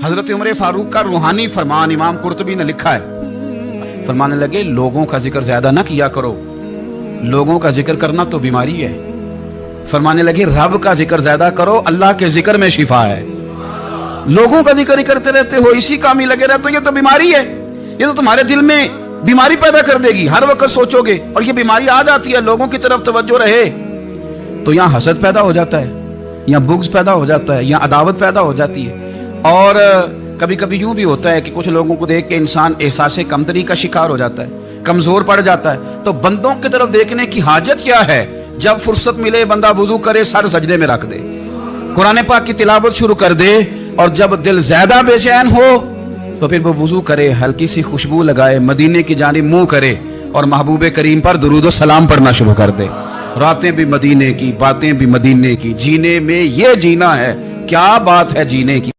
हजरत उमर फारूक का रूहानी फरमान इमाम कुर्तुबी ने लिखा है। फरमाने लगे, लोगों का जिक्र ज्यादा ना किया करो, लोगों का जिक्र करना तो बीमारी है। फरमाने लगे, रब का जिक्र ज्यादा करो, अल्लाह के जिक्र में शिफा है। लोगों का जिक्र ही करते रहते हो, इसी काम ही लगे रहते हो, ये तो बीमारी है। ये तो तुम्हारे दिल में बीमारी पैदा कर देगी। हर वक्त सोचोगे और ये बीमारी आ जाती है, लोगों की तरफ तवज्जो रहे तो यहां हसद पैदा हो जाता है, यहां बुग़्ज़ पैदा हो जाता है, यहां अदावत पैदा हो जाती है। और कभी कभी यूं भी होता है कि कुछ लोगों को देख के इंसान एहसास कमतरी का शिकार हो जाता है, कमजोर पड़ जाता है। तो बंदों की तरफ देखने की हाजत क्या है? जब फुर्सत मिले बंदा वुजू करे, सर सजदे में रख दे, कुरान पाक की तिलावत शुरू कर दे, और जब दिल ज्यादा बेचैन हो तो फिर वो वुजू करे, हल्की सी खुशबू लगाए, मदीने की जानिब मुंह करे और महबूब करीम पर दुरूद सलाम पढ़ना शुरू कर दे। रातें भी मदीने की, बातें भी मदीने की, जीने में ये जीना है, क्या बात है जीने की।